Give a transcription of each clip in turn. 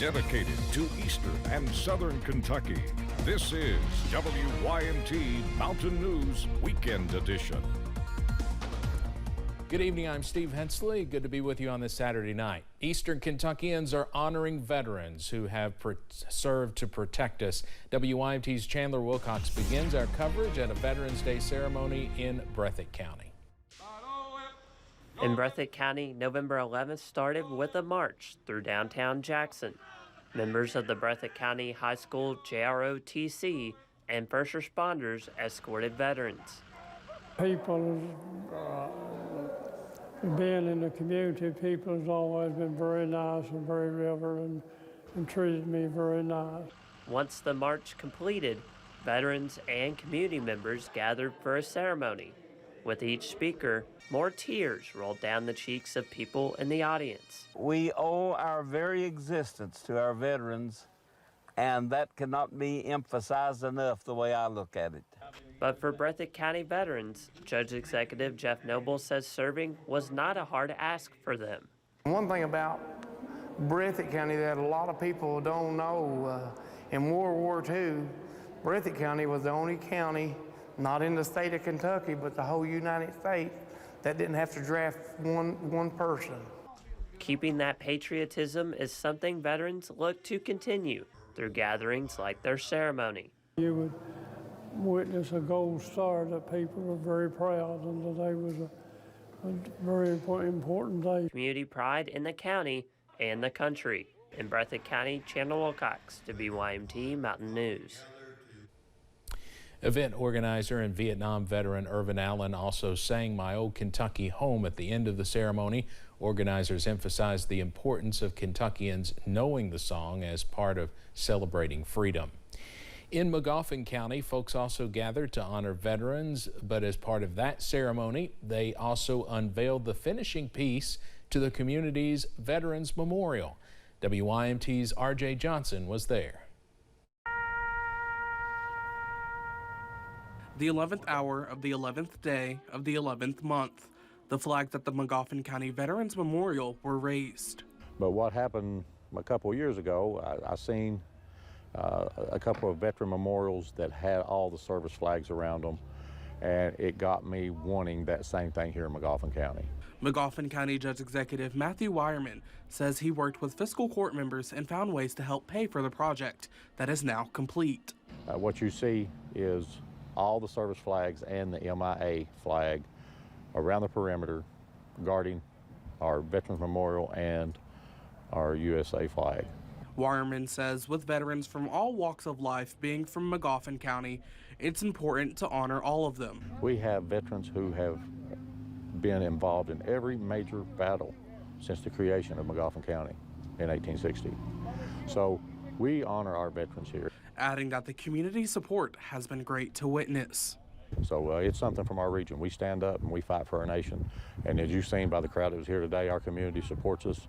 dedicated to Eastern and Southern Kentucky. This is WYMT Mountain News Weekend Edition. Good evening, I'm Steve Hensley. Good to be with you on this Saturday night. Eastern Kentuckians are honoring veterans who have served to protect us. WYMT's Chandler Wilcox begins our coverage at a Veterans Day ceremony in Breathitt County. In Breathitt County, November 11th started with a march through downtown Jackson. Members of the Breathitt County High School JROTC and first responders escorted veterans. People, being in the community, people has always been very nice and very reverent and treated me very nice. Once the march completed, veterans and community members gathered for a ceremony. With each speaker, more tears rolled down the cheeks of people in the audience. We owe our very existence to our veterans, and that cannot be emphasized enough the way I look at it. But for Breathitt County veterans, Judge Executive Jeff Noble says serving was not a hard ask for them. One thing about Breathitt County that a lot of people don't know, in World War II, Breathitt County was the only county, not in the state of Kentucky, but the whole United States, that didn't have to draft one person. Keeping that patriotism is something veterans look to continue through gatherings like their ceremony. You would witness a gold star that people were very proud, and today was a very important day. Community pride in the county and the country. In Breathitt County, Chandler Wilcox, WYMT Mountain News. Event organizer and Vietnam veteran Irvin Allen also sang "My Old Kentucky Home" at the end of the ceremony. Organizers emphasized the importance of Kentuckians knowing the song as part of celebrating freedom. In Magoffin County, folks also gathered to honor veterans, but as part of that ceremony, they also unveiled the finishing piece to the community's Veterans Memorial. WYMT's RJ Johnson was there. The 11th hour of the 11th day of the 11th month, the flags at the Magoffin County Veterans Memorial were raised. But what happened a couple of years ago, I seen a couple of veteran memorials that had all the service flags around them, and it got me wanting that same thing here in Magoffin County. Magoffin County Judge Executive Matthew Wyerman says he worked with fiscal court members and found ways to help pay for the project that is now complete. What you see is all the service flags and the MIA flag around the perimeter guarding our Veterans Memorial and our USA flag. Wyerman says with veterans from all walks of life being from Magoffin County, it's important to honor all of them. We have veterans who have been involved in every major battle since the creation of Magoffin County in 1860. So we honor our veterans here. Adding that the community support has been great to witness. So it's something from our region. We stand up and we fight for our nation. And as you've seen by the crowd that was here today, our community supports us.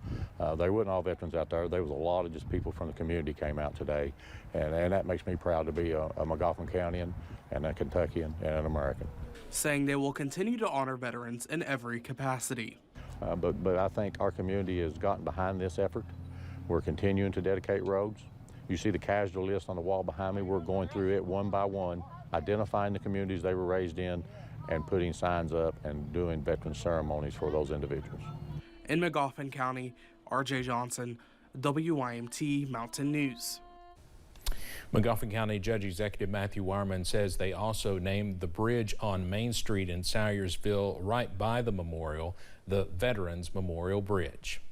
They wasn't all veterans out there. There was a lot of just people from the community came out today. And that makes me proud to be a Magoffin Countyan and a Kentuckian and an American. Saying they will continue to honor veterans in every capacity. But I think our community has gotten behind this effort. We're continuing to dedicate roads. You see the casualty list on the wall behind me. We're going through it one by one, identifying the communities they were raised in and putting signs up and doing veteran ceremonies for those individuals. In Magoffin County, RJ Johnson, WYMT Mountain News. Magoffin County Judge Executive Matthew Wyerman says they also named the bridge on Main Street in Salyersville right by the memorial the Veterans Memorial Bridge.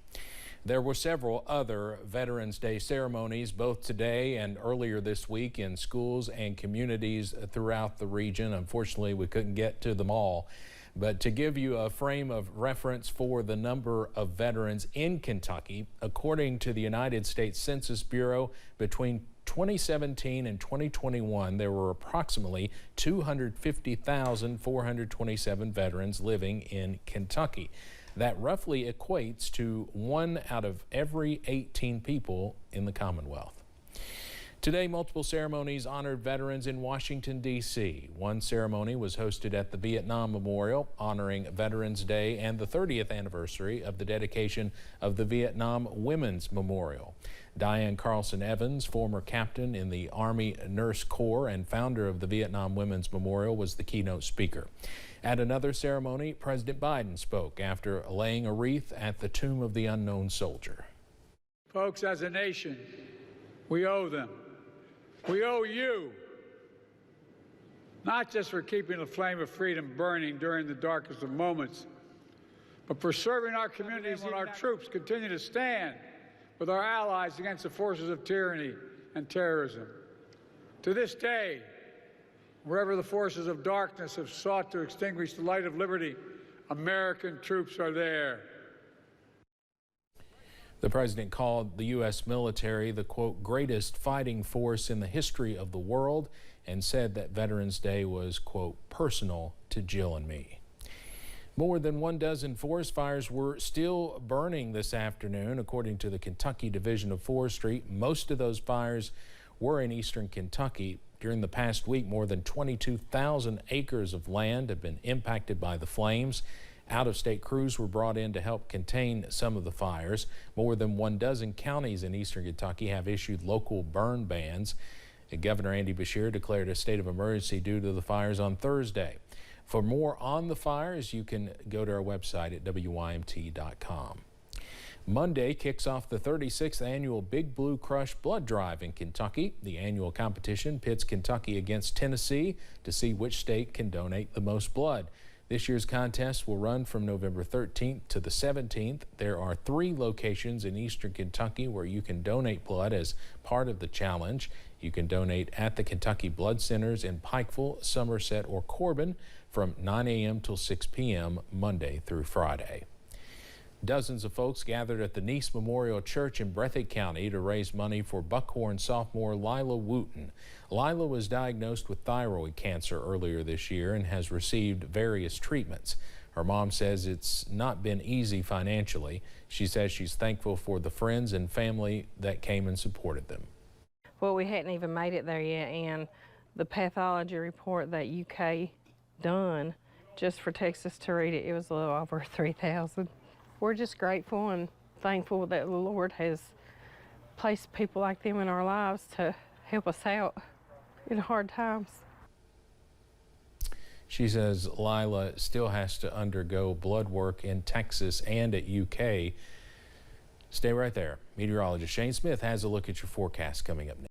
There were several other Veterans Day ceremonies both today and earlier this week in schools and communities throughout the region. Unfortunately, we couldn't get to them all. But to give you a frame of reference for the number of veterans in Kentucky, according to the United States Census Bureau, between 2017 and 2021, there were approximately 250,427 veterans living in Kentucky. That roughly equates to 1 out of every 18 people in the Commonwealth. Today, multiple ceremonies honored veterans in Washington, D.C. One ceremony was hosted at the Vietnam Memorial, honoring Veterans Day and the 30th anniversary of the dedication of the Vietnam Women's Memorial. Diane Carlson Evans, former captain in the Army Nurse Corps and founder of the Vietnam Women's Memorial, was the keynote speaker. At another ceremony, President Biden spoke after laying a wreath at the tomb of the unknown soldier. Folks, as a nation, we owe them. We owe you, not just for keeping the flame of freedom burning during the darkest of moments, but for serving our communities when our troops continue to stand with our allies against the forces of tyranny and terrorism. To this day, wherever the forces of darkness have sought to extinguish the light of liberty, American troops are there. The president called the U.S. military the, quote, greatest fighting force in the history of the world, and said that Veterans Day was, quote, personal to Jill and me. More than 12 forest fires were still burning this afternoon, according to the Kentucky Division of Forestry. Most of those fires were in eastern Kentucky. During the past week, more than 22,000 acres of land have been impacted by the flames. Out-of-state crews were brought in to help contain some of the fires. More than 12 counties in eastern Kentucky have issued local burn bans. Governor Andy Beshear declared a state of emergency due to the fires on Thursday. For more on the fires, you can go to our website at WYMT.com. Monday kicks off the 36th annual Big Blue Crush Blood Drive in Kentucky. The annual competition pits Kentucky against Tennessee to see which state can donate the most blood. This year's contest will run from November 13th to the 17th. There are 3 locations in eastern Kentucky where you can donate blood as part of the challenge. You can donate at the Kentucky Blood Centers in Pikeville, Somerset, or Corbin from 9 a.m. till 6 p.m. Monday through Friday. Dozens of folks gathered at the Nice Memorial Church in Breathitt County to raise money for Buckhorn sophomore Lila Wooten. Lila was diagnosed with thyroid cancer earlier this year and has received various treatments. Her mom says it's not been easy financially. She says she's thankful for the friends and family that came and supported them. Well, we hadn't even made it there yet, and the pathology report that UK done just for Texas to read it, it was a little over 3,000. We're just grateful and thankful that the Lord has placed people like them in our lives to help us out in hard times. She says Lila still has to undergo blood work in Texas and at UK. Stay right there. Meteorologist Shane Smith has a look at your forecast coming up next.